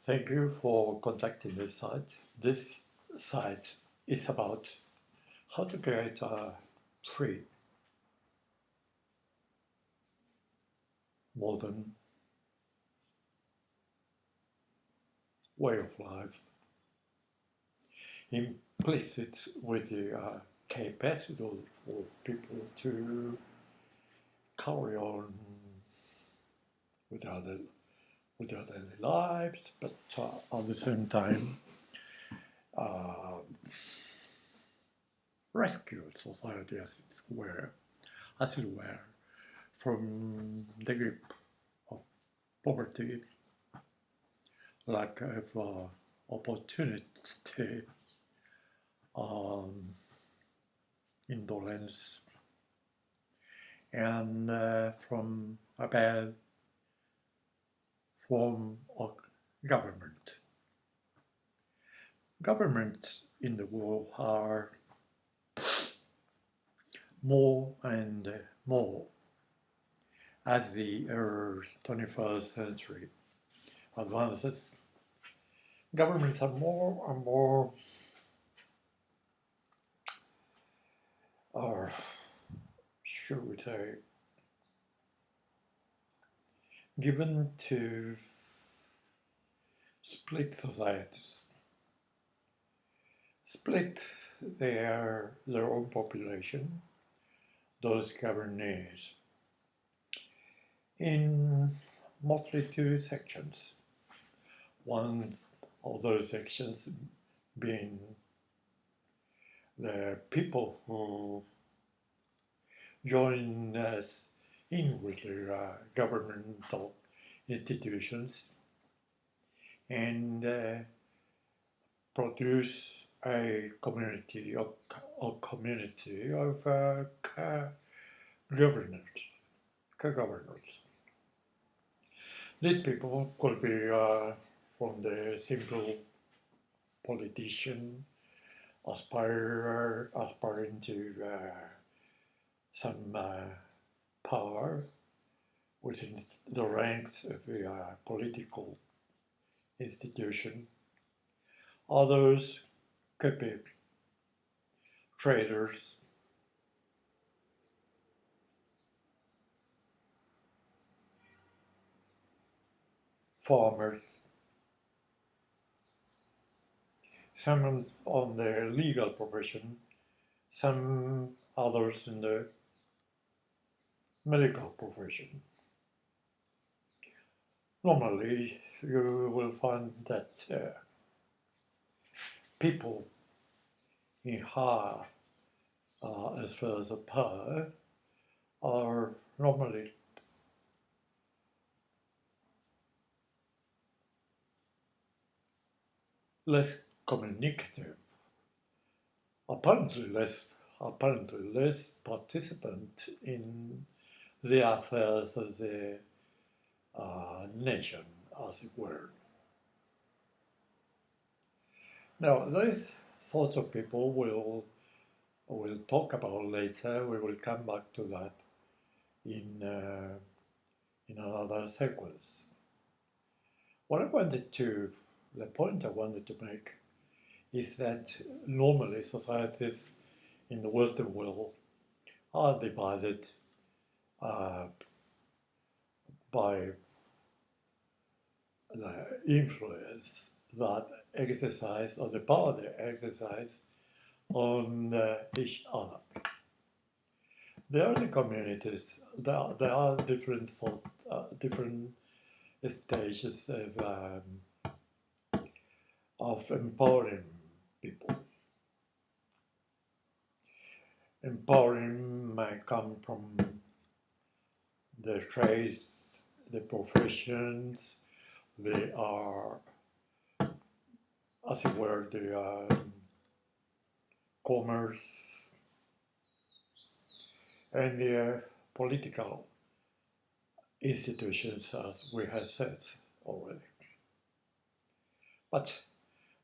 Thank you for contacting this site. This site is about how to create a free, modern way of life, implicit with the capacity for people to carry on with their daily lives, but at the same time uh, rescue society as it were, from the grip of poverty, lack of opportunity, um, indolence, and from a bad form of government. Governments in the world are more and more as the 21st century advances. Governments are more and more, or should we say, given to split societies, split their own population, those governees, in mostly two sections. One of those sections being the people who join us in with the governmental institutions and produce a community of governors, co-governors. These people could be from the simple politician aspiring to some power within the ranks of the political institution. Others could be traders, farmers, some on the legal profession, some others in the medical profession. Normally, you will find that people in high as far as a power are normally less communicative, apparently less participant in the affairs of the nation, as it were. Now, these sorts of people we'll talk about later. We will come back to that in another sequence. The point I wanted to make is that normally societies in the Western world are divided uh, by the influence that exercise or the power they exercise on each other. There are the communities. There are different stages of empowering people. Empowering may come from the trades, the professions. They are, as it were, the commerce and the political institutions, as we have said already. But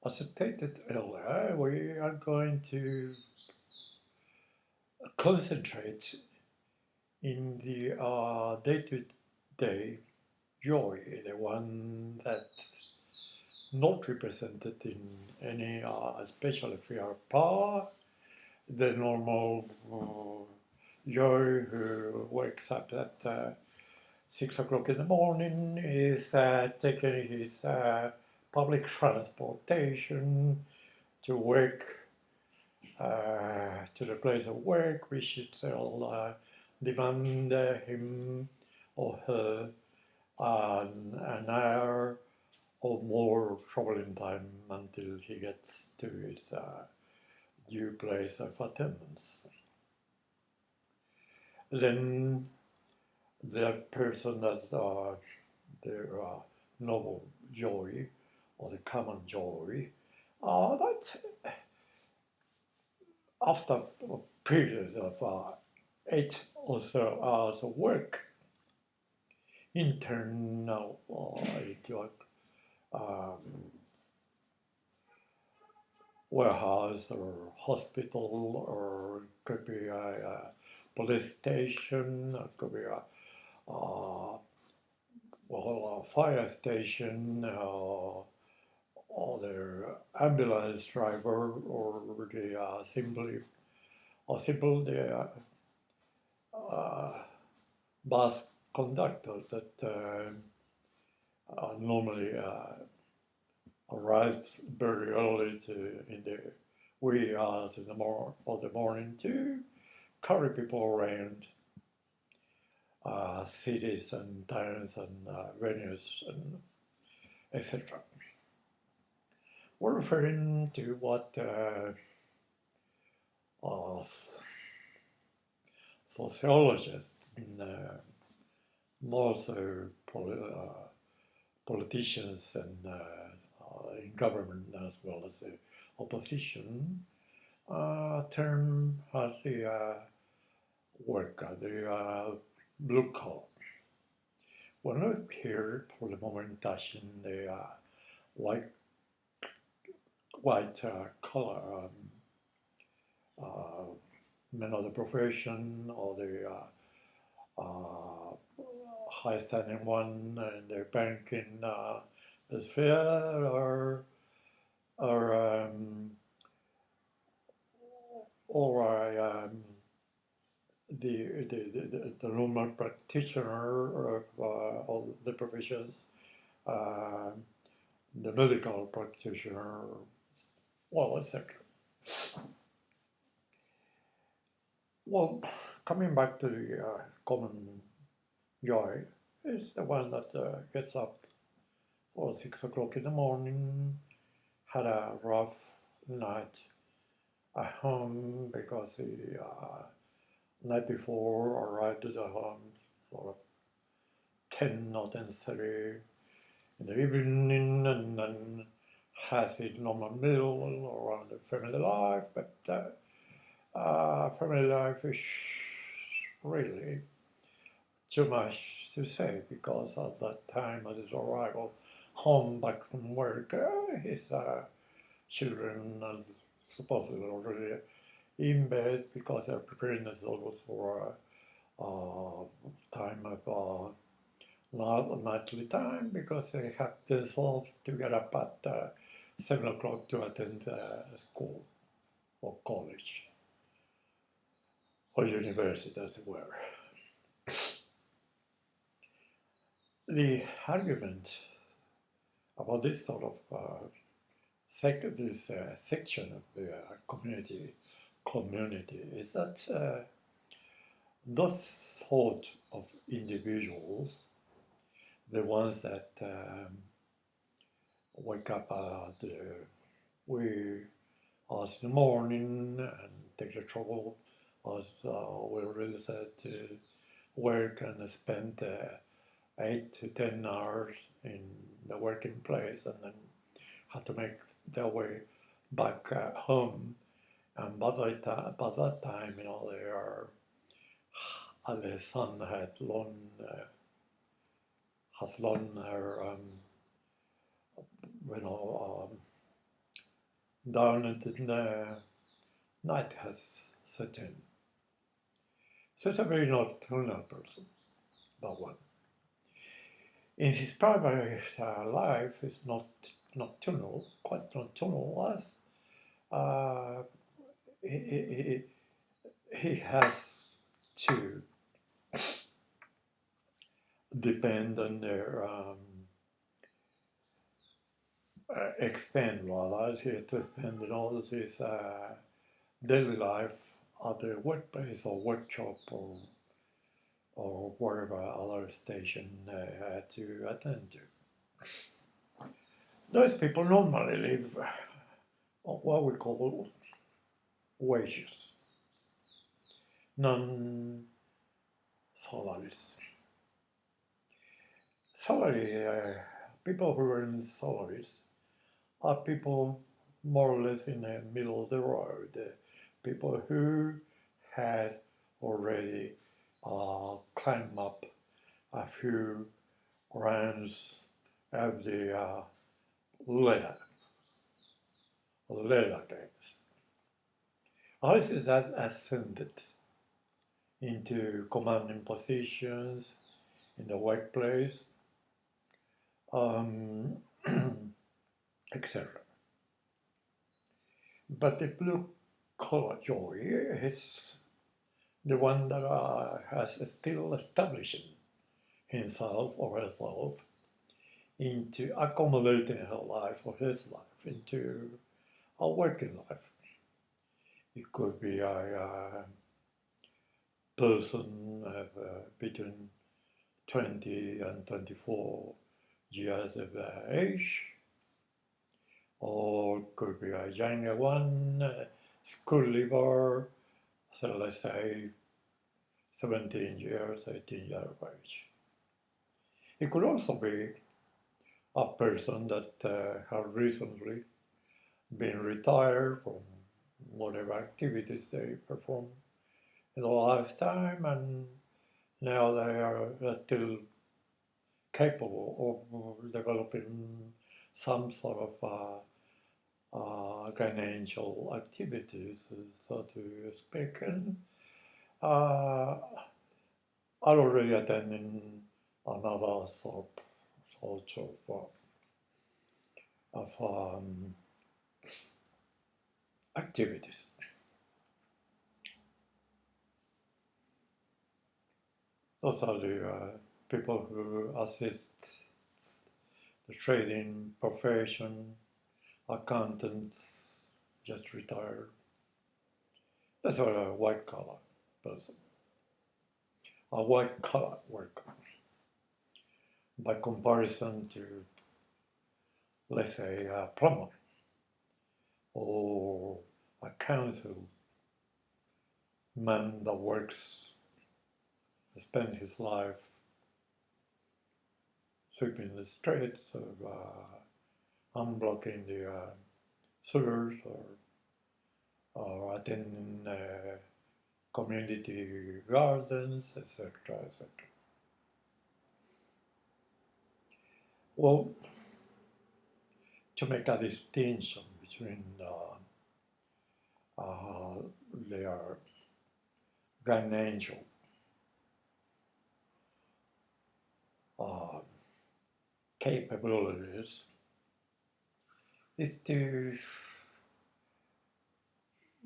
as stated earlier, we are going to concentrate in the day-to-day joy, the one that not represented in any, especially if you are poor, the normal Joe who wakes up at 6 o'clock in the morning is taking his public transportation to work, to the place of work, which will demand him or her an hour or more traveling time until he gets to his due place of attendance. Then the person that the noble joy or the common joy, that after a period of 8 or so hours of work, internal into a warehouse or hospital, or it could be a police station, it could be a fire station, or the ambulance driver, or the simple the bus conductor that normally arrives very early in the wee hours in the morning to carry people around cities and towns and venues and etc. We're referring to what sociologists and more so politicians and in government as well as the opposition term as the worker, the blue collar. We're not here for the moment touching the white collar men of the profession or the high standing one in the banking sphere or the normal practitioner of all the professions, the medical practitioner, well, etc. Well, coming back to the common joy, is the one that gets up for 6 o'clock in the morning, had a rough night at home because the night before arrived at the home sort of 10 or 10:30 in the evening, and then has his normal meal around the family life, but family life is really too much to say because at that time of his arrival home back from work, his children are supposedly already in bed because they're preparing themselves for a time of nightly time because they have themselves to get up at 7 o'clock to attend school or college or university as it were. The argument about this sort of this section of the community is that those sort of individuals, the ones that wake up at the wee hours in the morning and take the trouble, as we already said, to work and spend 8 to 10 hours in the working place and then have to make their way back home. And by that time, they are, the sun has long her, down into the night has set in. So it's a very nocturnal person, that one. In his private life, he's not nocturnal, quite nocturnal was, uh, he, he has to depend on their expand rather, he has to spend all of his daily life at the workplace or workshop or whatever other station they had to attend to. Those people normally live on what we call wages, non salaries. Salary, people who earn salaries are people more or less in the middle of the road, people who had already climbed up a few rounds of the ladder, games. Others has ascended into commanding positions in the workplace, um, etc. But the blue collar joy is the one that has still established himself or herself into accommodating her life or his life into a working life. It could be a person of between 20 and 24 years of age, or it could be a younger one, school leaver, so let's say 17 years, 18 years of age. It could also be a person that have recently been retired from whatever activities they perform in a lifetime, and now they are still capable of developing some sort of financial activities, so to speak, and are already attending another sort of activities. Those are the people who assist the trading profession, accountants, just retired. That's a white collar person, a white collar worker. By comparison to, let's say, a plumber or a council man that works, spends his life sweeping the streets or unblocking the sewers or attending community gardens, etc., etc. Well, to make a distinction between their financial uh, capabilities is to,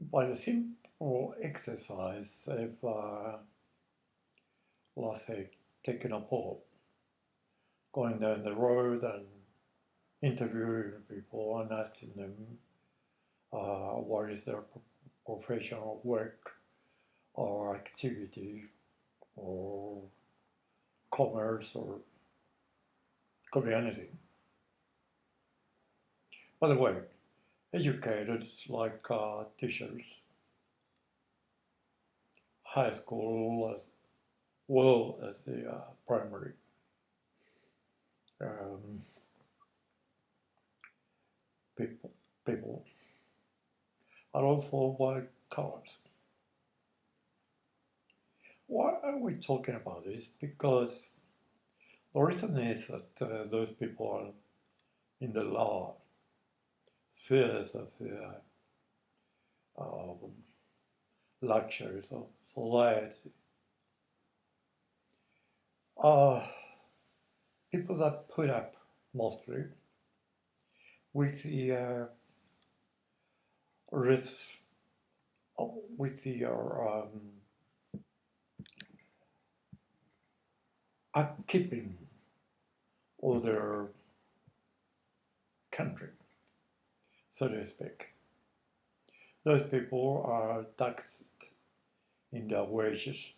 by the simple exercise of, let's say, taking a poll, going down the road and interviewing people and asking them what is their professional work or activity or commerce or could be anything. By the way, educated like teachers, high school as well as the primary. Um, people are also white collars. Why are we talking about this? Because the reason is that those people are in the law spheres of the luxuries of society. Uh, People that put up mostly with the risk, with the keeping other country, so to speak. Those people are taxed in their wages.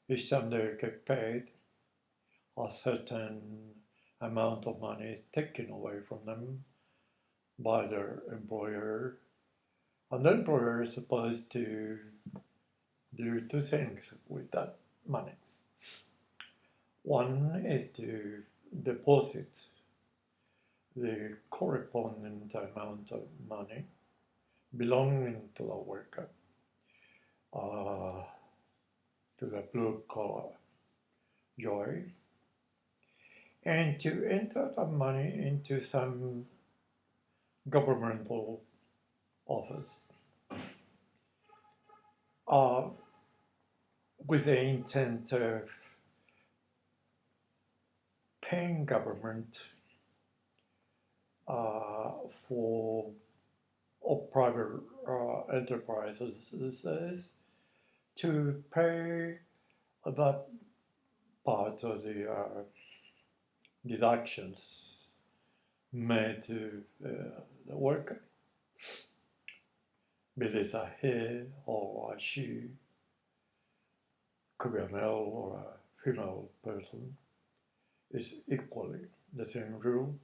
Each time they get paid, a certain amount of money is taken away from them by their employer. And the employer is supposed to do two things with that money. One is to deposit the corresponding amount of money belonging to the worker, uh, to the blue collar joy, and to enter the money into some governmental office uh, with the intent of paying government for or private enterprises to pay that part of the deductions made to the worker, be this a he or a she, could be a male or a female person, is equally the same rule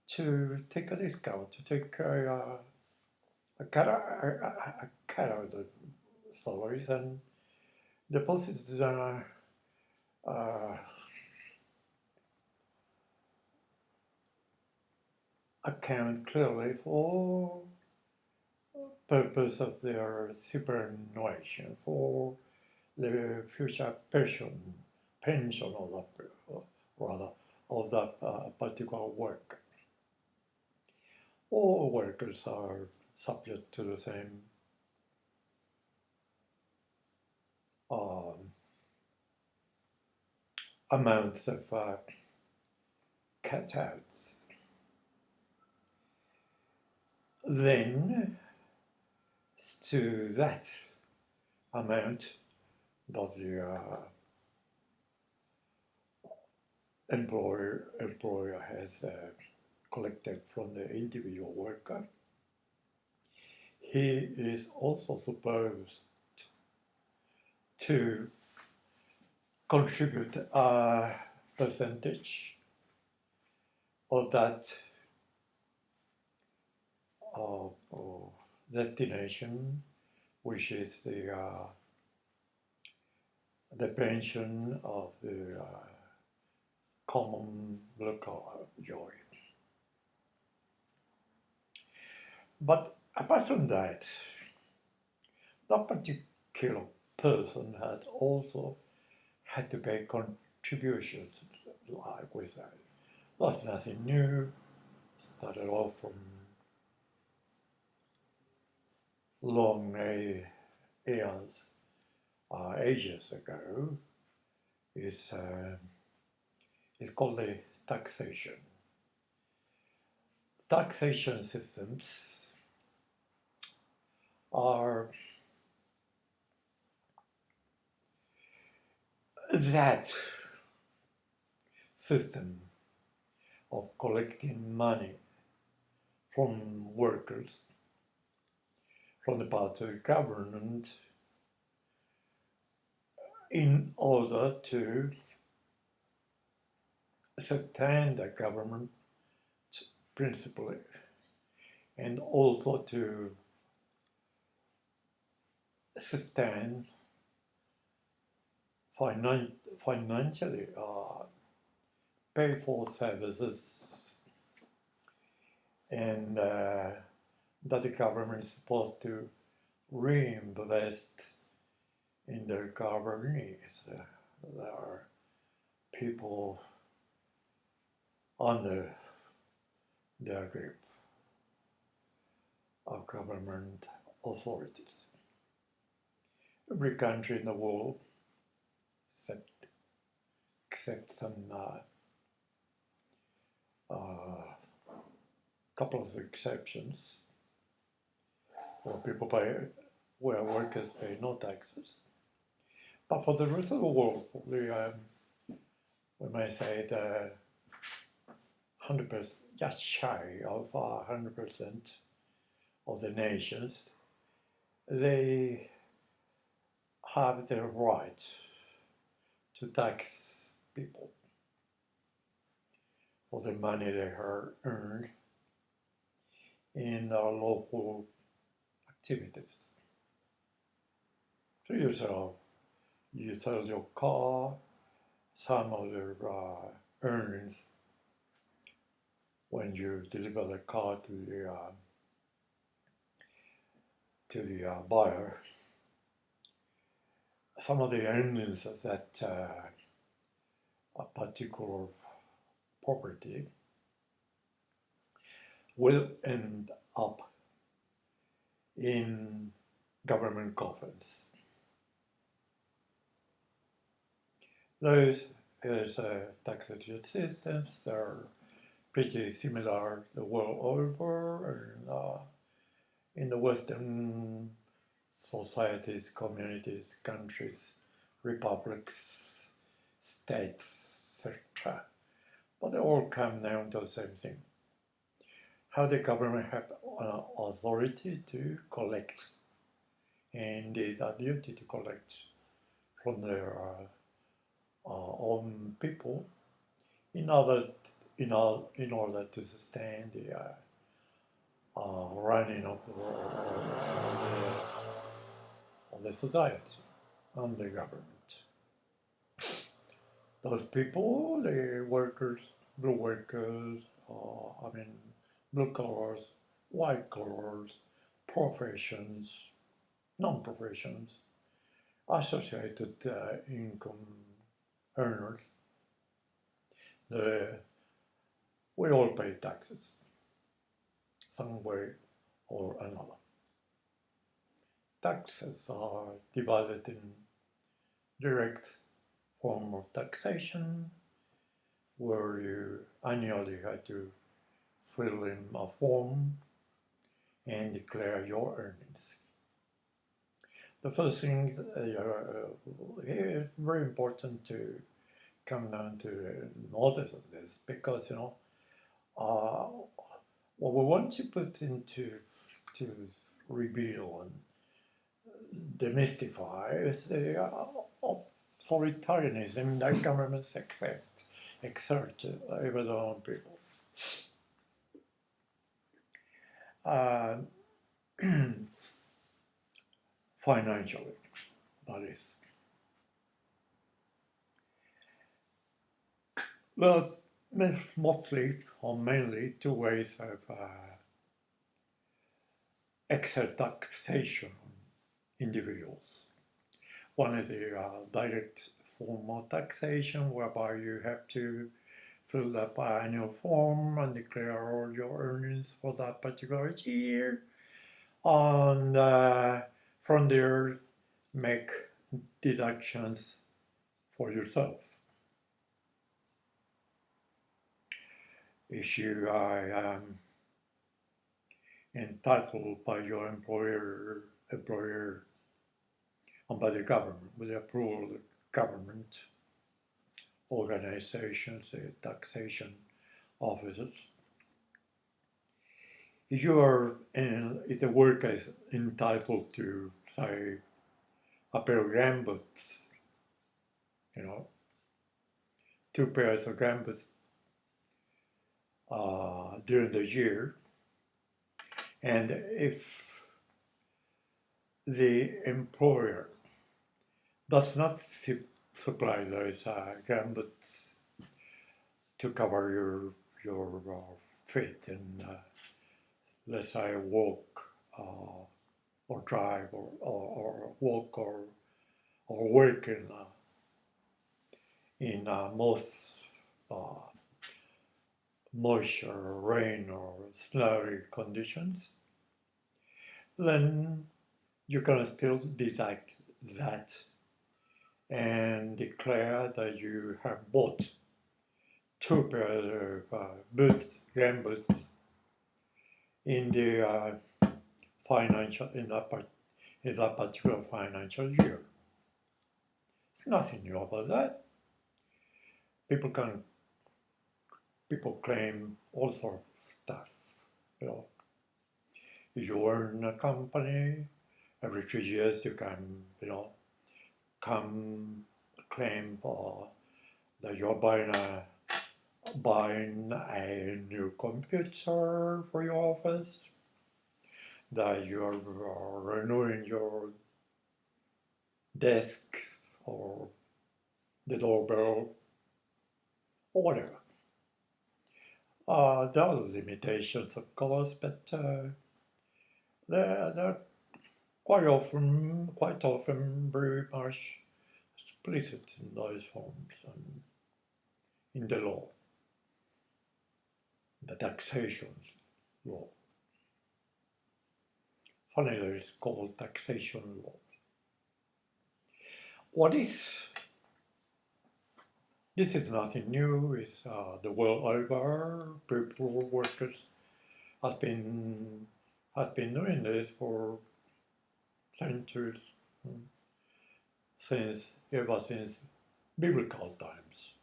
to take a discount, to take a cut out of the salaries and deposit account clearly for purpose of their superannuation, for the future pension of that, rather, of that particular work. All workers are subject to the same amounts of cutouts. Then, to that amount that the employer has collected from the individual worker, he is also supposed to contribute a percentage of that destination, which is the pension of the common local joy. But apart from that, that particular person had also had to pay contributions like with that. That's nothing new. Started off from long eons, ages ago. It's called the taxation. Taxation systems are that system of collecting money from workers, from the part of the government, in order to sustain the government principally, and also to sustain financially pay for services, and that the government is supposed to reinvest in their government needs. There are people under their grip of government authorities. Every country in the world, except some couple of exceptions where people pay, where workers pay no taxes. But for the rest of the world, we may say the 100%, just shy of 100% of the nations, they have the right to tax people for the money they have earned in local activities. So you sell your car, some of your earnings when you deliver the car to the buyer. Some of the earnings of that a particular property will end up in government coffers. Those taxation systems are pretty similar the world over, and in the Western societies, communities, countries, republics, states, etc. But they all come down to the same thing. How the government have authority to collect, and it is a duty to collect from their own people in order to sustain the running of the society and the government. Those people, the workers, blue workers, blue collars, white collars, professions, non-professions, associated income earners, we all pay taxes, some way or another. Taxes are divided in direct form of taxation, where you annually have to fill in a form and declare your earnings. The first thing here is very important to come down to notice of this, because what we want to put into to reveal and demystify is the authoritarianism that governments exert over their own people. Financially, that is. Well, there's mostly or mainly two ways of exert taxation on individuals. One is the direct form of taxation, whereby you have to fill up an annual form and declare all your earnings for that particular year, and from there make deductions for yourself. If you are entitled by your employer and by the government, with the approval of the government organizations, the taxation officers. If the worker is entitled to, say, a pair of gumboots, 2 pairs of gumboots during the year, and if the employer does not supply those gumboots to cover your feet and let's say walk or drive or walk or work in most moisture, rain, or snowy conditions, then you can still deduct that and declare that you have bought two pairs of boots, game boots, in the financial in that particular financial year. There's nothing new about that. People can people claim all sorts of stuff. You know, if you earn a company, every 3 years you can, come claim that you're buying a new computer for your office, that you're renewing your desk or the doorbell or whatever. There are limitations, of course, but they're quite often very much explicit in those forms and in the law, the taxations law. Finally, it's called taxation law. This is nothing new. It's the world over. People, workers has been doing this for centuries, ever since biblical times.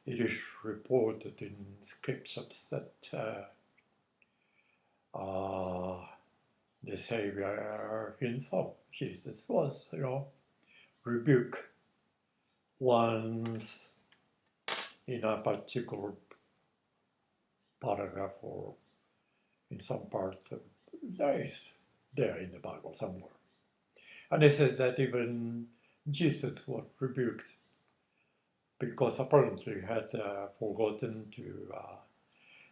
It is reported in scriptures that the Savior himself, Jesus, was, rebuked once in a particular paragraph or in some part. There in the Bible somewhere. And it says that even Jesus was rebuked because apparently he had forgotten to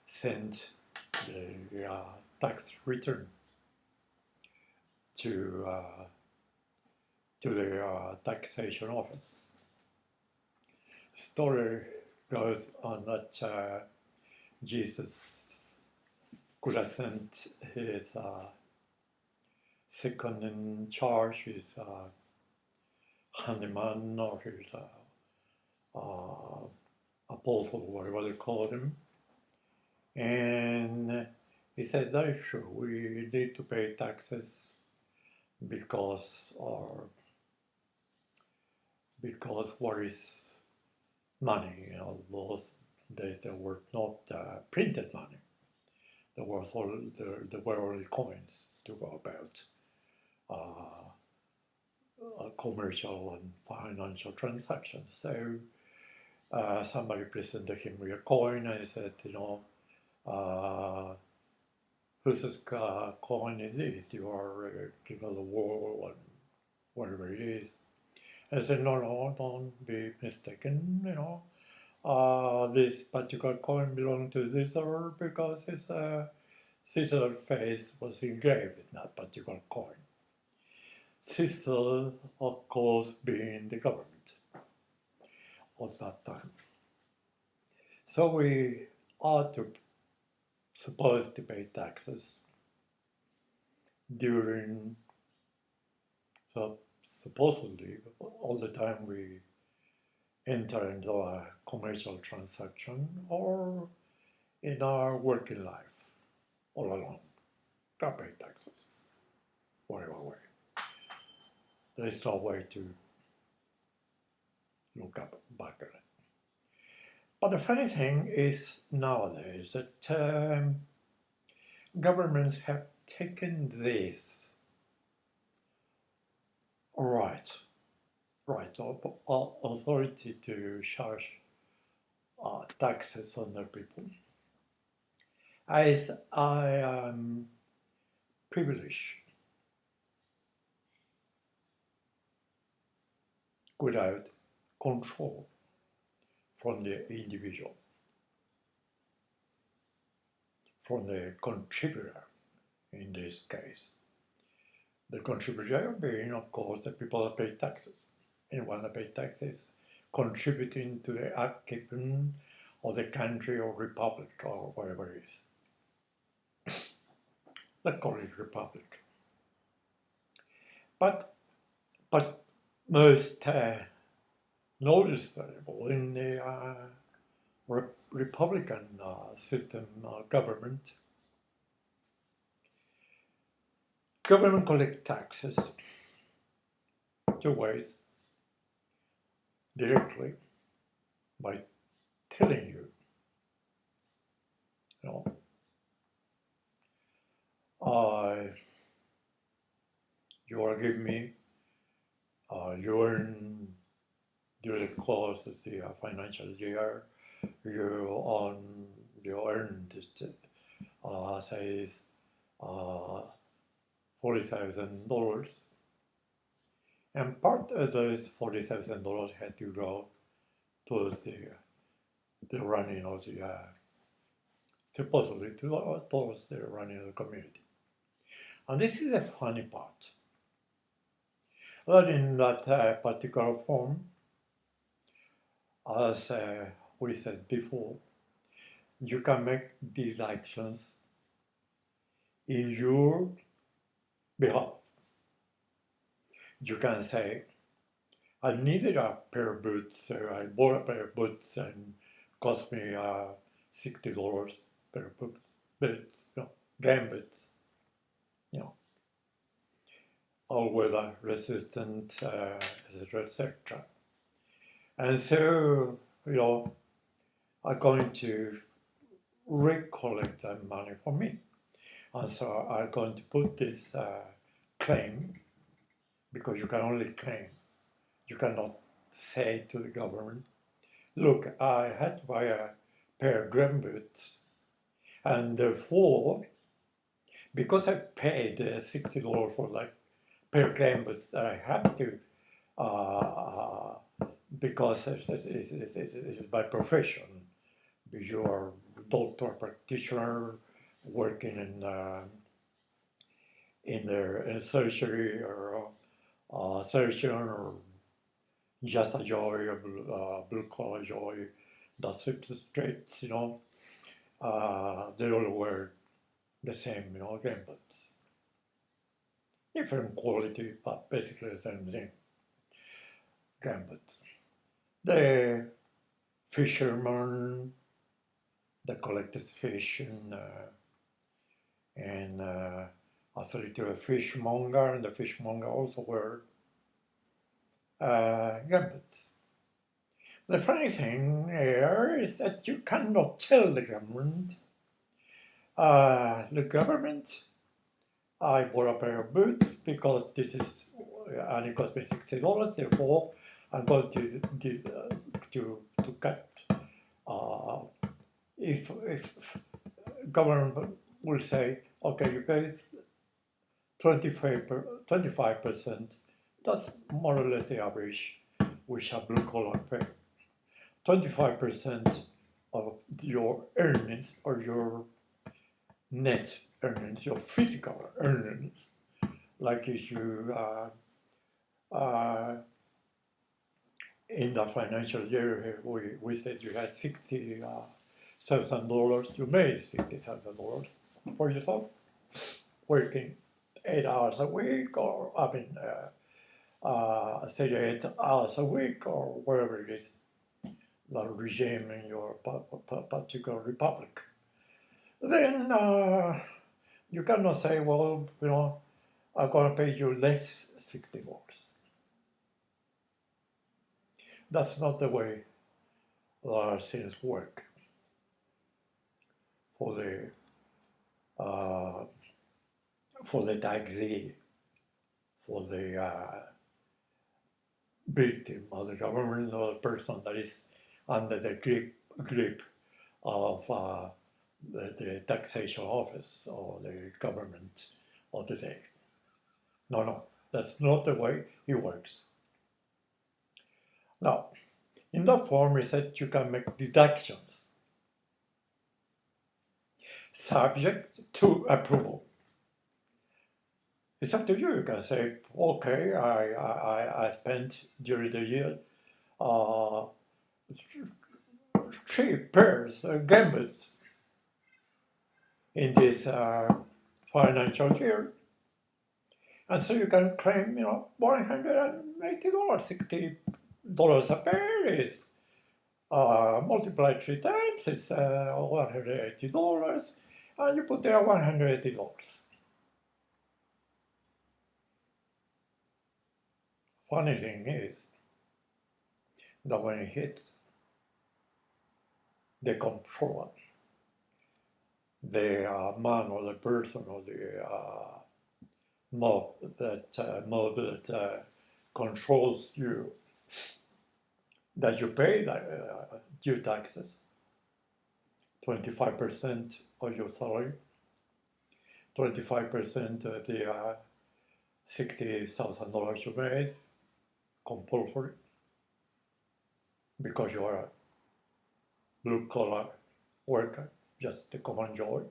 send the tax return to the taxation office. The story goes on that Jesus could have sent his second in charge, his handyman or his apostle, whatever they called him. And he said, that is true, we need to pay taxes because what is money? Those days there were not printed money. There were only coins to go about commercial and financial transactions. So somebody presented him with a coin and he said, whose coin is this? You are king of the world and whatever it is. And I said, no, don't be mistaken, this particular coin belonged to Caesar because his Caesar's face was engraved in that particular coin. Caesar, of course, being the government of that time. So we are supposed to pay taxes during, so supposedly, all the time we enter into a commercial transaction or in our working life, all along. Gotta pay taxes, whatever way. There is no way to look back at it. But the funny thing is nowadays that governments have taken this right of authority to charge taxes on their people as I am privileged without control from the individual, from the contributor in this case. The contributor being, of course, the people that pay taxes. Anyone that pays taxes contributing to the upkeeping of the country or republic or whatever it is. Let's call it republic. But most noticeable in the Republican system government. Government collect taxes two ways: directly by telling you, you know, you are giving me, you earn during the course of the financial year, you earn this, says $40,000, and part of those $40,000 had to go towards the running of the supposedly towards the running of the community. And this is the funny part. That in that particular form, as we said before, you can make deductions in your behalf. You can say, I needed a pair of boots, so I bought a pair of boots and cost me $60 pair of boots, game boots, all weather resistant, etc., etc. And so, I'm going to recollect that money for me. And so I'm going to put this claim, because you can only claim. You cannot say to the government, look, I had to buy a pair of green boots, and therefore, because I paid $60 for that pair of green boots, that I have to, because it's my profession. You're a doctor practitioner working in surgery, or surgeon, or just a joy, a blue collar joy that sweeps the streets, they all wear the same, gamblers. Different quality, but basically the same thing. Gamblers. The fishermen, the collectors fish, and also to a fishmonger, and the fishmonger also wear gamblers. The funny thing here is that you cannot tell the government, I bought a pair of boots because this is, and it cost me $60, therefore I'm going to cut. If government will say, okay, you paid 25%, that's more or less the average, which a blue collar pay. 25% of your earnings, or your net earnings, your physical earnings, like if you in the financial year we said you had $60,000, you made $60,000 for yourself, working 8 hours a week, or 38 hours a week, or whatever it is, the regime in your particular republic. Then you cannot say, well, I'm going to pay you less $60. That's not the way things work for the taxi, for the victim of the government, or the person that is under the grip of the taxation office or the government of the day. No, that's not the way it works. Now, in that form, it said you can make deductions subject to approval. It's up to you. You can say, okay, I spent during the year 3 pairs of gambits in this financial year. And so you can claim, $180, 60 dollars a pair is multiplied 3 times, it's $180, and you put there $180. Funny thing is that when it hits the controller, the man or the person or the mob that controls you, that you pay due taxes, 25% of your salary, 25% of the $60,000 you made, compulsory, because you are a blue collar worker, just a common joy,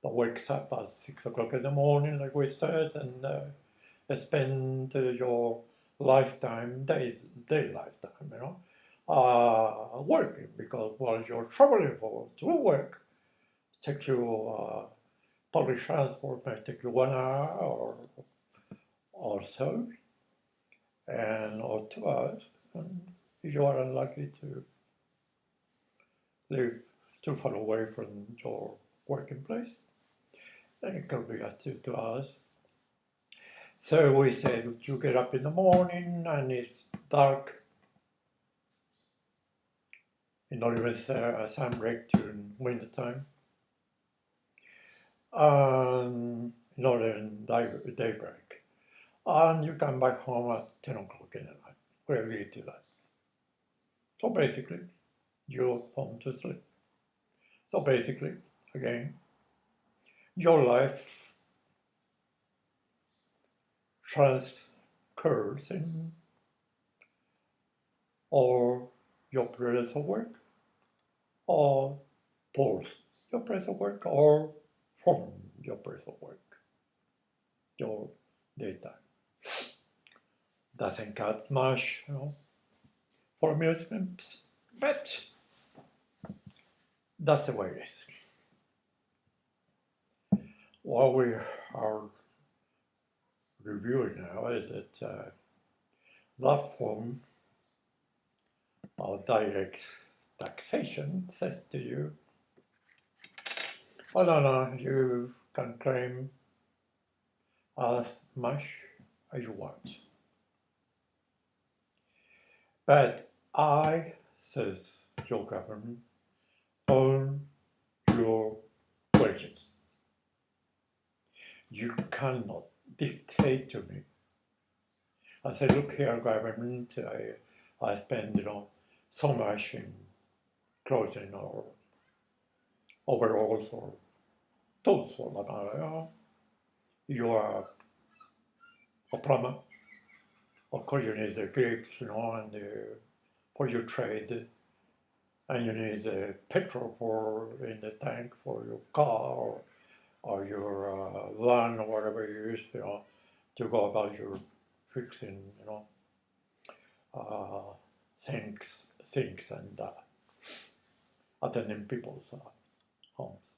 that wakes up at 6 o'clock in the morning, like we said, and spend your lifetime, day lifetime, working, because while you're traveling to work, take you public transport may take you 1 hour or so, or 2 hours, and if you are unlucky to live too far away from your working place, then it could be up to 2 hours. So we said you get up in the morning and it's dark. You not even a sunbreak during winter time. Not even daybreak. And you come back home at 10 o'clock in the night. We agreed to that. So basically, you're home to sleep. So basically, again, your life transcurs in or your place of work, or post your place of work, or from your place of work, your daytime. Doesn't cut much, for amusements, but that's the way it is. What we are reviewing now is that that form of direct taxation says to you, oh no, you can claim as much as you want. But I, says your government, own your wages. You cannot dictate to me. I say, look here, government, I spend, so much in clothing or overalls or clothes for that matter. You are a plumber. Of course, you need the grapes, and for your trade, and you need petrol in the tank for your car or your van or whatever you use, to go about your fixing, things and attending people's homes.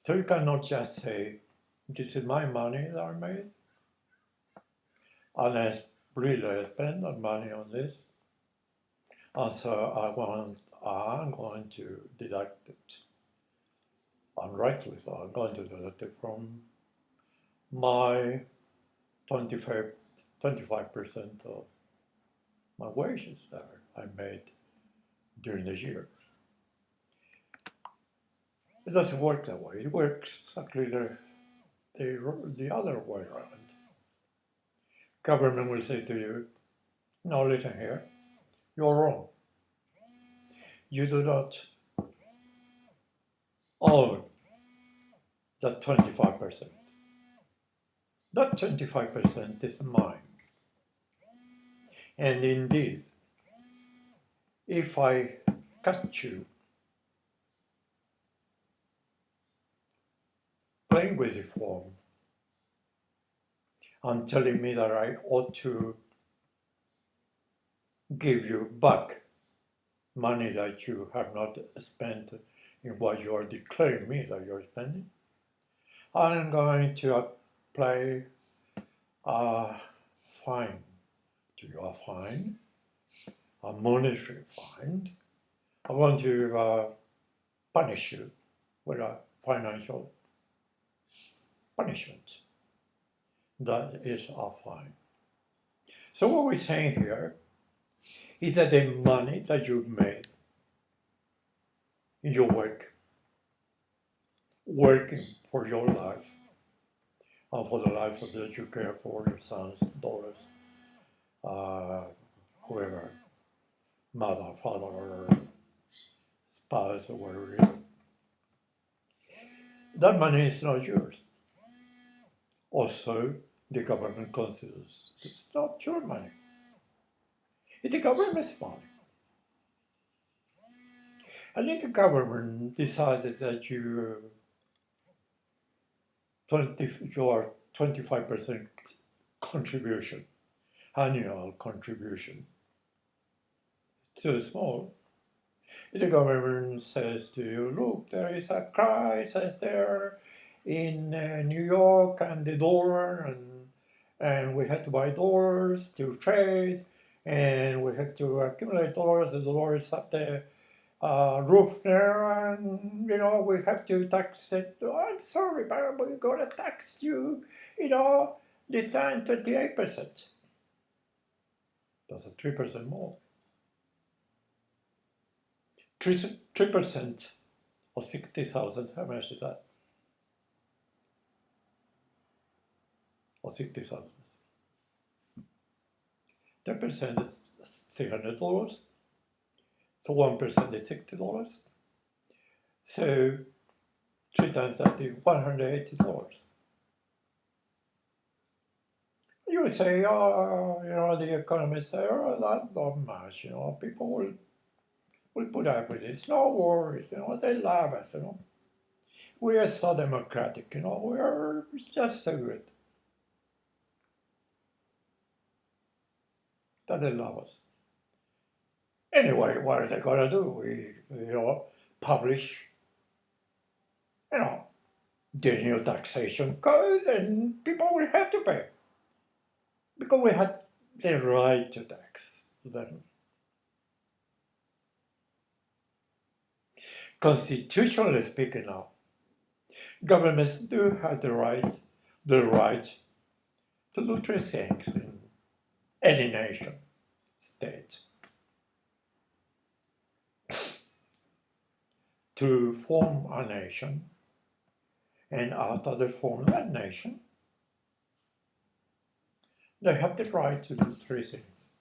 So you cannot just say, this is my money that I made, unless really I spend that money on this, and so I'm going to deduct it. Unrightly so, I'm going to deduct it from my 25% of my wages that I made during the year. It doesn't work that way. It works exactly the other way around. Government will say to you, no, listen here, you're wrong. You do not own that 25%. That 25% is mine. And indeed, if I catch you playing with the form and telling me that I ought to give you back money that you have not spent in what you are declaring me that you're spending, I'm going to apply a fine to you a fine, a monetary fine. I want to punish you with a financial punishment. That is a fine. So what we're saying here is that the money that you've made in your work, working for your life, and for the life that you care for, your sons, daughters, whoever, mother, father, spouse, or whatever it is, that money is not yours. Also, the government considers it's not your money. It's the government's money. And if the government decided that you your 25% contribution, annual contribution, too small, the government says to you, look, there is a crisis there in New York and the dollar, and we had to buy dollars to trade, and we had to accumulate dollars. The dollar is up the roof there, and we have to tax it. Oh, I'm sorry, but we're gonna tax you, this time 28%. That's a 3% more. 3% of 60,000. How much is that? Or 60,000. 10% is $300. So 1% is $60. So 3 times that is $180. You would say, oh, the economists say, oh, that's not much, people will put up with this. No worries, they love us, We are so democratic, we are just so good that they love us. Anyway, what are they gonna do? We, publish, the new taxation code, and people will have to pay. Because we had the right to tax them. Constitutionally speaking now, governments do have the right to do 3 things in any nation, state. To form a nation, and after they form that nation, they have the right to do 3 things.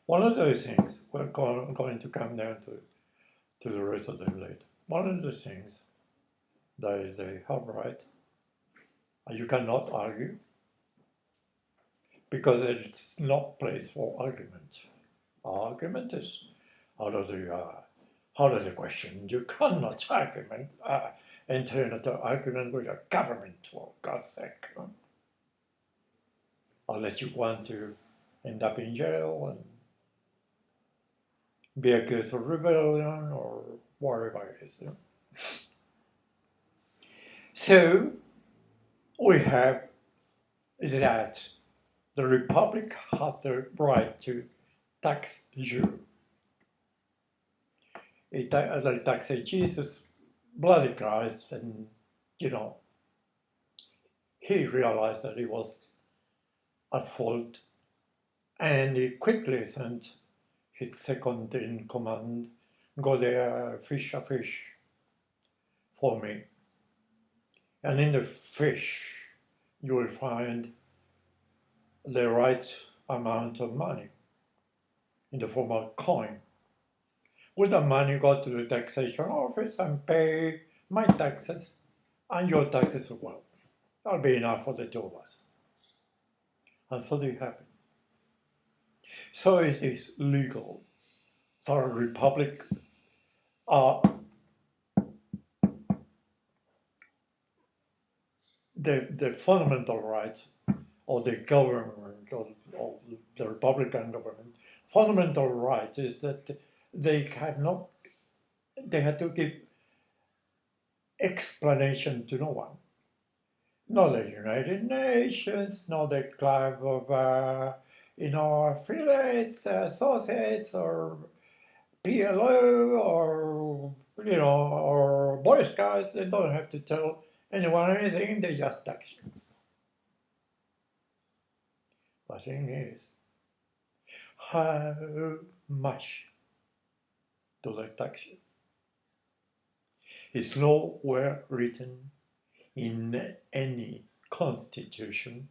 One of those things, we're going to come down to the rest of them later. One of the things they have right, and you cannot argue, because it's not place for argument. Argument is out of the question. You cannot enter into argument with a government, for God's sake. Unless you want to end up in jail and be accused of rebellion or whatever it is. So we have that the Republic had the right to tax you. They taxed Jesus, bloody Christ, and he realized that he was at fault, and he quickly sent his second in command, go there, fish a fish for me. And in the fish, you will find the right amount of money in the form of coin. With the money, go to the taxation office and pay my taxes and your taxes as well. That'll be enough for the 2 of us. And so they happen. So it is legal for a republic the fundamental right of the government, of the Republican government, fundamental right is that they had to give explanation to no one. not the United Nations, not the club of, affiliates, associates, or PLO, or, or Boy Scouts. They don't have to tell anyone anything, they just tax you. The thing is, how much do they tax you? It's nowhere written in any constitution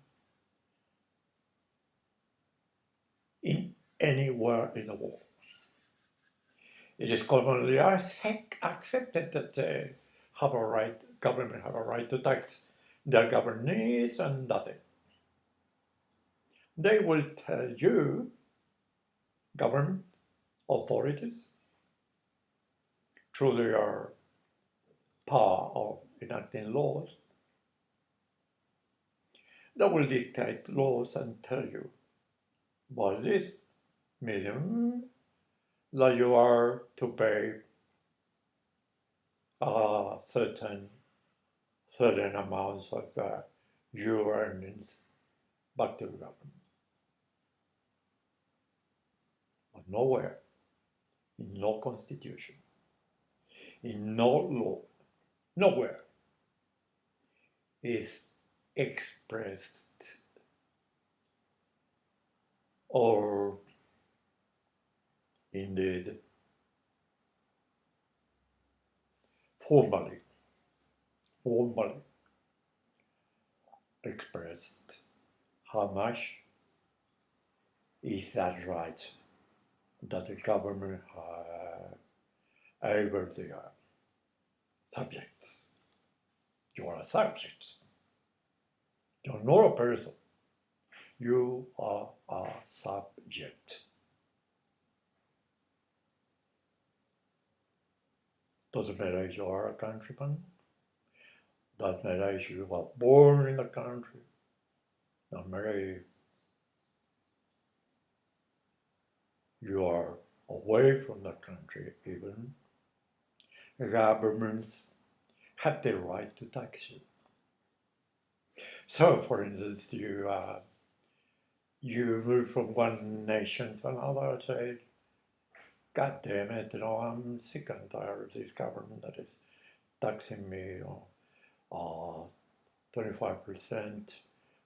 in anywhere in the world. It is commonly accepted that they have a right, government have a right to tax their governees, and that's it. They will tell you, government authorities, through their power of enacting laws, they will dictate laws and tell you, by this medium, that you are to pay certain amounts of your earnings back to the government. But nowhere, in no constitution, in no law, nowhere is expressed or indeed formally expressed how much is that right that the government over the subjects. You are a subject. You're not a person. You are a subject. Doesn't matter if you are a countryman. Doesn't matter if you were born in the country. Doesn't matter if you are away from the country even. Governments have the right to tax you. So, for instance, you move from one nation to another, say, God damn it, I'm sick and tired of this government that is taxing me 25%,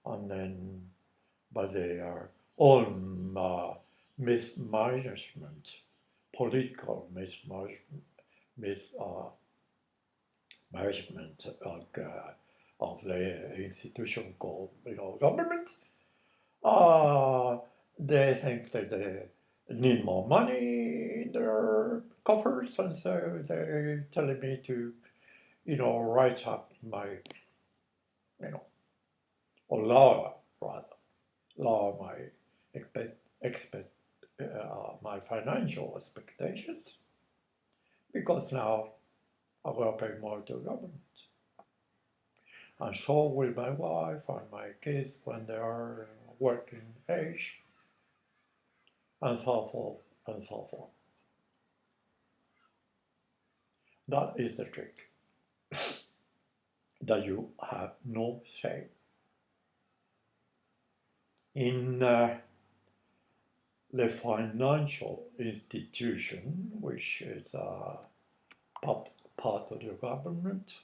and then by their own mismanagement, political mismanagement of the institution called government. They think that they need more money in their coffers, and so they're telling me to, write up my, or lower my my financial expectations, because now I will pay more to government. And so will my wife and my kids when they are working age, and so forth and so forth. That is the trick, that you have no say in the financial institution, which is part of the government.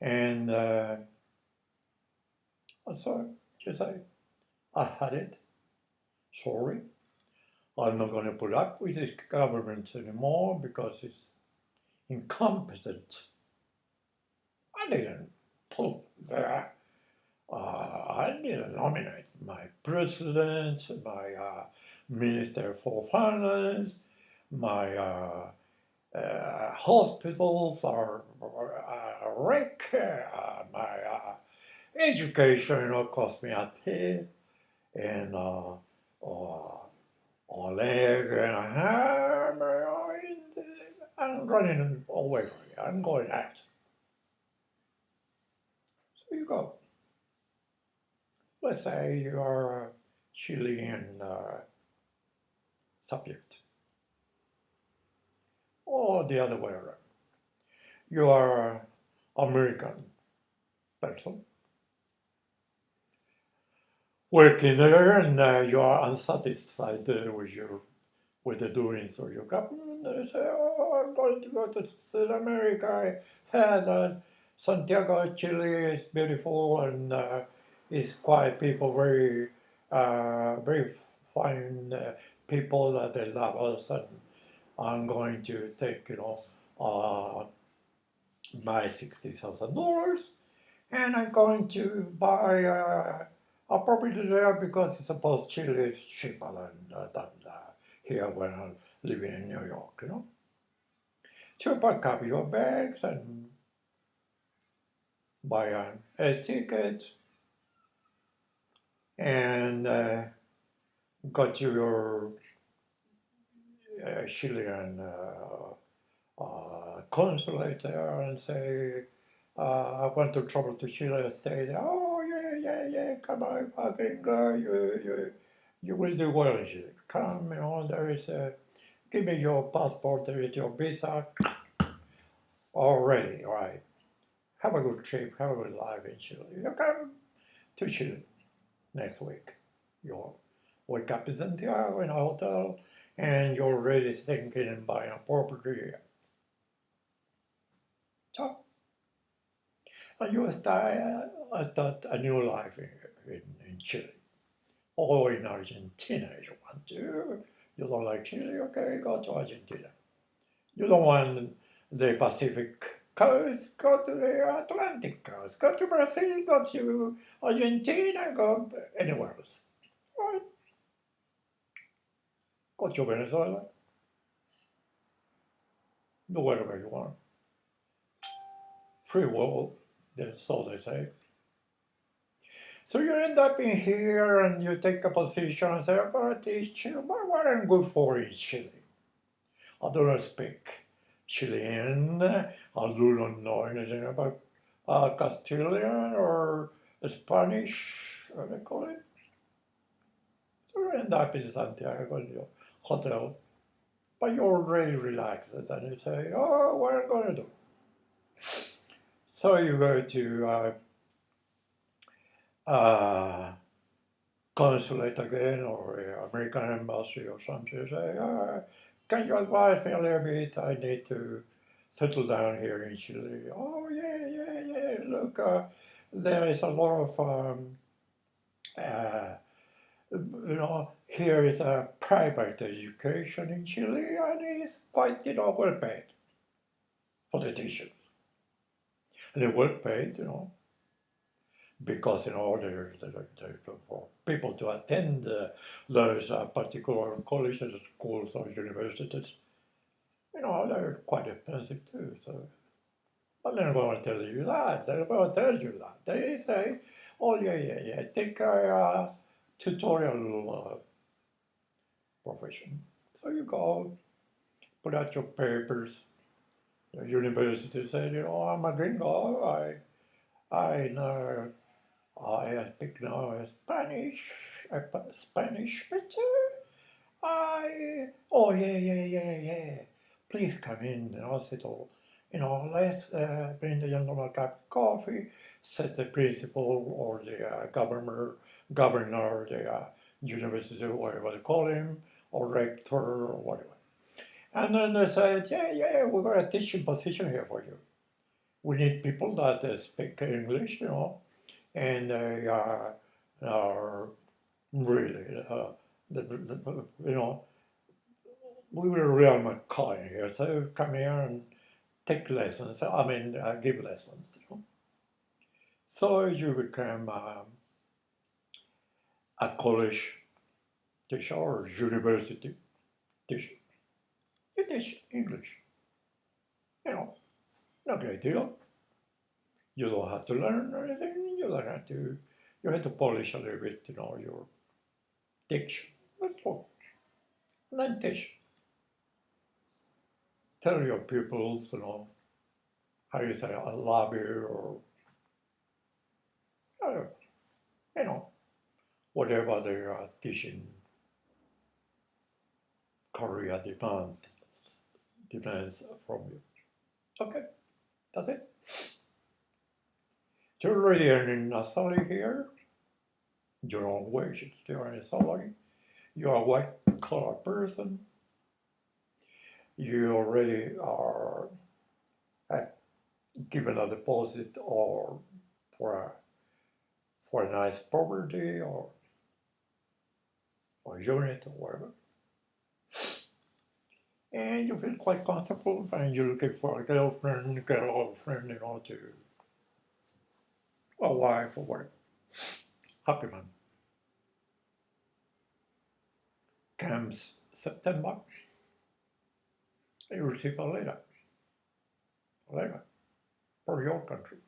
And so you say, I had it, sorry, I'm not going to put up with this government anymore because it's incompetent. I didn't put there. I didn't nominate my president, my minister for finance, my hospitals are a wreck, my education cost me a pay, and a leg and a hammer. I'm running away from you. I'm going out. So you go. Let's say you are a Chilean subject, or the other way around. You are American person working there, and you are unsatisfied with the doings of your government. They say, "Oh, I'm going to go to South America. And Santiago, Chile is beautiful, and it's quite people, very fine people that they love us, and I'm going to take, uh, my $60,000, and I'm going to buy a property there because I suppose Chile is cheaper than here when I'm living in New York. So pack up your bags and buy a ticket and go to your Chilean consulate there and say, I want to travel to Chile and say, oh, yeah, come on, gringo, you will do well in Chile. Come, there is give me your passport, there is your visa, already, all right. Have a good trip, have a good life in Chile. You come to Chile next week. You wake up in Santiago in a hotel and you're already thinking and buying a property. So, and you start a new life in Chile or in Argentina if you want to. You don't like Chile, okay, go to Argentina. You don't want the Pacific coast, go to the Atlantic coast, go to Brazil, go to Argentina, go anywhere else. Right? Go to Venezuela, do whatever you want. Free world, that's all they say. So you end up in here and you take a position and say, I'm going to teach you what I'm good for in Chile. I do not speak Chilean. I do not know anything about Castilian or Spanish, what they call it. So you end up in Santiago in your hotel, but you're already relaxed and you say, oh, what am I going to do? So you go to consulate again or American embassy or something. Say, can you advise me a little bit? I need to settle down here in Chile. Oh yeah. Look, there is a lot of uh, here is a private education in Chile, and it's quite well paid for the teachers, and they're well paid, because in order for people to attend those particular colleges, schools, or universities, they're quite expensive too. So, but they're going to tell you that. They're going to tell you that. They say, "Oh yeah. Take a tutorial profession." So you go, put out your papers. The university said, I'm a gringo. I know I speak now Spanish, Spanish, but oh yeah. Please come in and I'll settle. Let's bring the gentleman a cup of coffee, set the principal or the governor, the university, whatever they call him, or rector or whatever. And then they said, yeah, we've got a teaching position here for you. We need people that speak English, and they are really, we were real McCoy here, so come here and take lessons. I mean, give lessons. So you become a college teacher or university teacher. You teach English. No great deal. You don't have to learn anything. You have to polish a little bit, your diction. That's all. And then teach. Tell your pupils, how you say, I love you, or, uh, you know, whatever the teaching career demands from you. Okay, that's it. You're already earning a salary here, your own wage, it's still earning a salary. You're a white collar person. You already are uh, given a deposit or for a for a nice property or unit or whatever. And you feel quite comfortable and you're looking for a girlfriend, to a wife or whatever. Happy man. Comes September, you receive a letter for your country.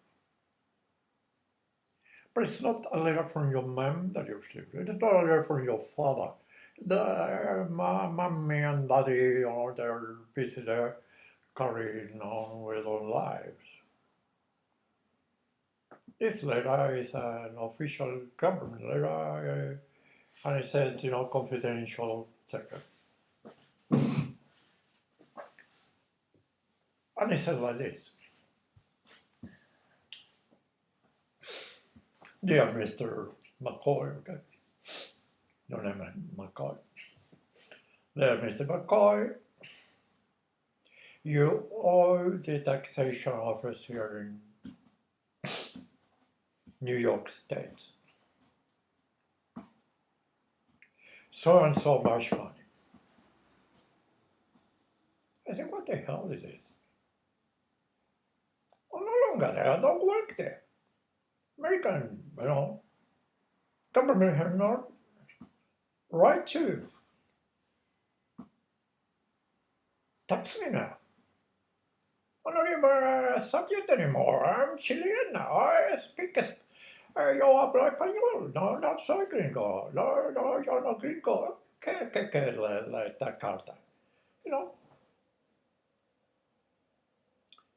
But it's not a letter from your mom that you received. It's not a letter from your father. Mommy and daddy, they're busy there carrying on with their lives. This letter is an official government letter, and it says, confidential, etc. And it says like this: Dear Mr. McCoy, okay, your name is McCoy. Dear Mr. McCoy, you owe the taxation office here in New York State so and so much money. I said, what the hell is this? I'm no longer there. I don't work there. American, government has not right to tax me now. I'm not even a subject anymore. I'm Chilean now. I speak yo hablo español. No, no soy gringo. No, no, yo no gringo. ¿Qué esta carta?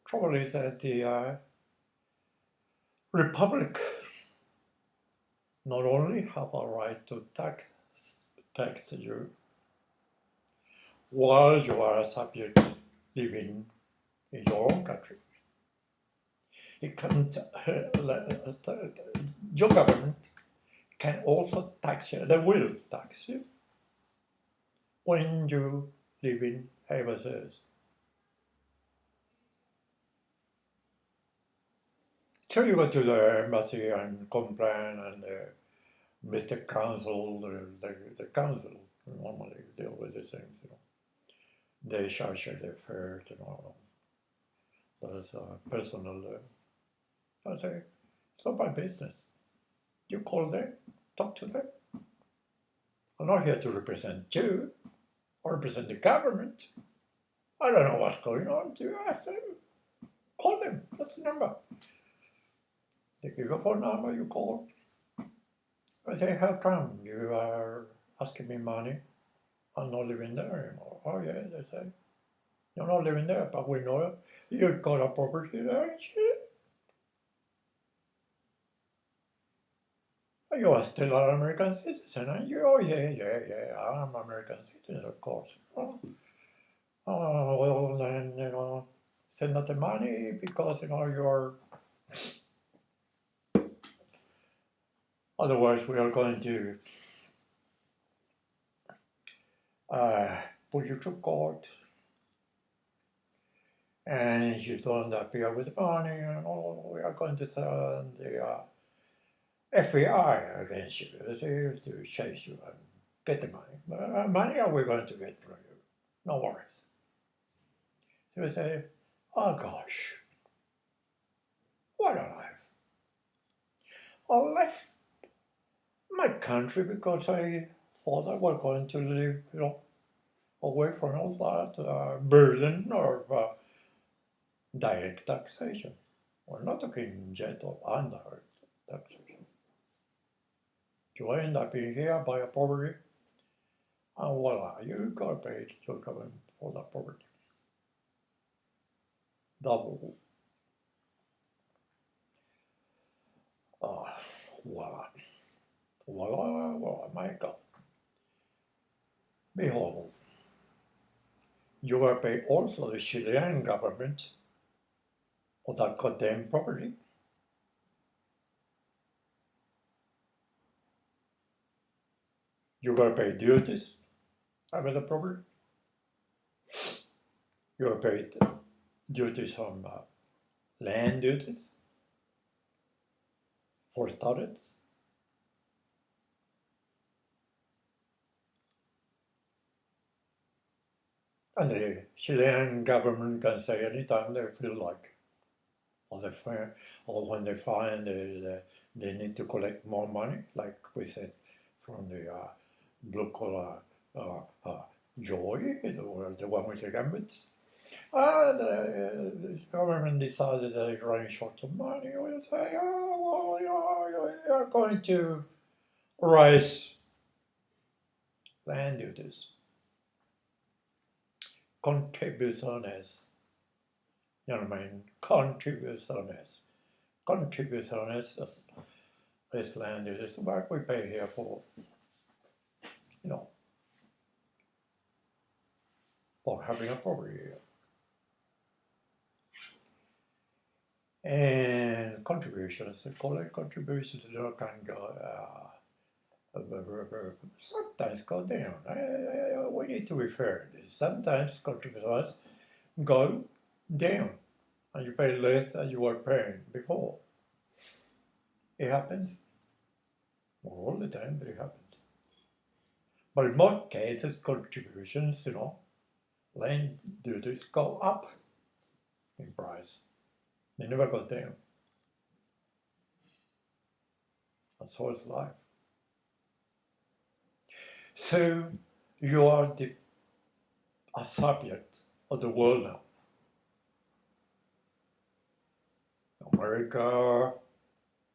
Trouble is that the Republic not only have a right to tax you while you are a subject living in your own country. It can your government can also tax you. They will tax you when you live in overseas. So you go to the embassy and complain, and Mr. Council, the council normally deal with these things. They charge you the fares and all. There's personal. I say, it's not my business. You call them, talk to them. I'm not here to represent you or represent the government. I don't know what's going on. You ask them. Call them. That's the number. They give you a phone number, you call. I say, how come you are asking me money? I'm not living there anymore. Oh yeah, they say. You're not living there, but we know you've got a property there and shit. You are still an American citizen, and you? Oh yeah, I'm an American citizen, of course. Oh, well then, send us the money because, you're, otherwise we are going to put you to court, and if you don't appear with the money, we are going to send the FBI against you, to chase you and get the money. Money are we going to get from you? No worries. So you say, oh gosh, what a life. I left my country because I thought I was going to live, away from all that burden of direct taxation. We're not talking yet of indirect taxation. You end up in here, buy a property, and voila, you got paid your government for that property. Double. Voila. Voila, my God. Behold, you will pay also the Chilean government for that goddamn property. You gotta pay duties. I have a problem. You gotta pay duties on land duties for starters. And the Chilean government can say anytime they feel like, or, or when they find they need to collect more money, like we said, from the blue collar Joy, the one with the gambits. The government decided that they're running short of money. We'll say, oh, well, you're going to raise land duties, contribuciones. You know what I mean? Contribuciones. Contribuciones is land duties. What we pay here for, you know, for having a property here. And contributions, collect contributions, can go, sometimes go down. We need to refer this. Sometimes contributions go down, and you pay less than you were paying before. It happens. Not all the time, but it happens. But in most cases, contributions, land duties go up in price. They never go down. And so is life. So you are a subject of the world now. America,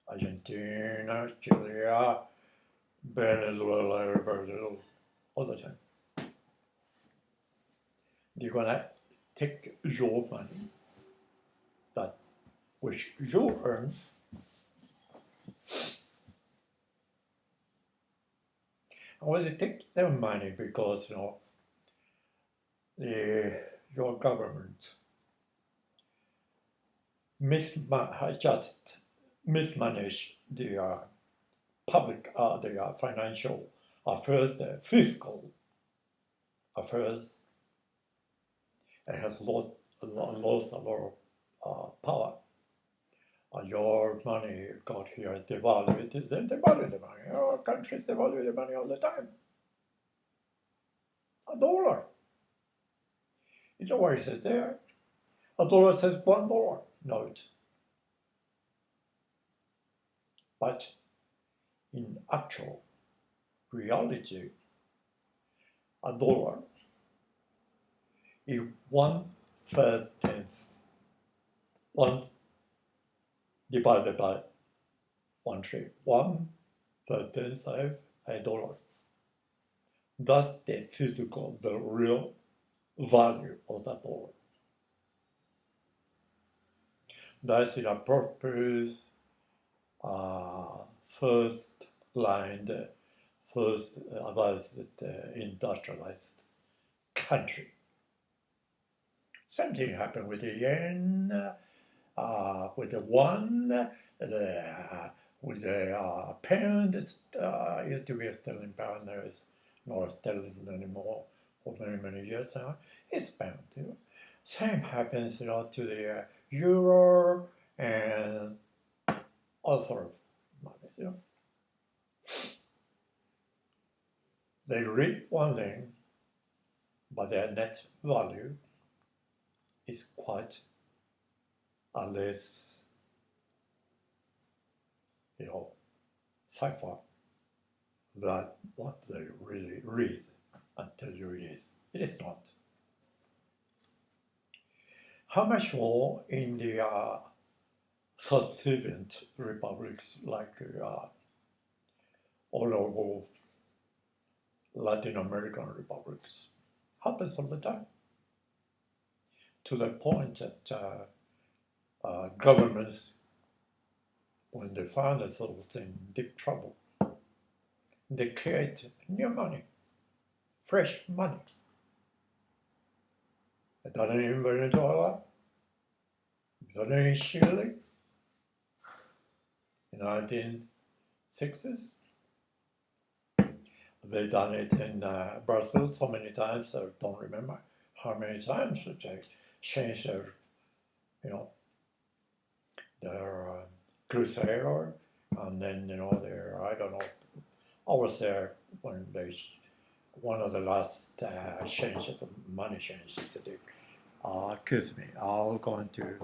Argentina, Chile, Venezuela, Brazil, all the time. You're gonna take your money, that which you earn, and when they take their money because your government just mismanaged the public, the financial affairs, the fiscal affairs, and has lost a lot of power. Your money got here devalued, then devalue the money. Our countries devalue the money all the time. A dollar. You know what it says there? A dollar says $1 note. But in actual reality, a dollar is 1/13. 1 divided by 1/3. 1/13 of a dollar. That's the physical, the real value of that dollar. That's in a purpose first line, the first advanced industrialized country. Same thing happened with the yen, with the won, with the pound. Used to be sterling pound. There is not sterling anymore for many years now. It's pound too. Same happens, to the euro and all sort of money. They read one thing, but their net value is quite less, cipher than what they really read and tell you it is. It is not. How much more in the subservient republics like all over Latin American republics? Happens all the time. To the point that governments, when they find themselves in deep trouble, they create new money, fresh money. Done it in Venezuela, done it in Chile in the 1960s. They've done it in Brazil so many times. I don't remember how many times they changed their, you know, their crusader, and then their, I don't know. I was there when they one of the last changes, the money changes they did. Excuse me, I'll go into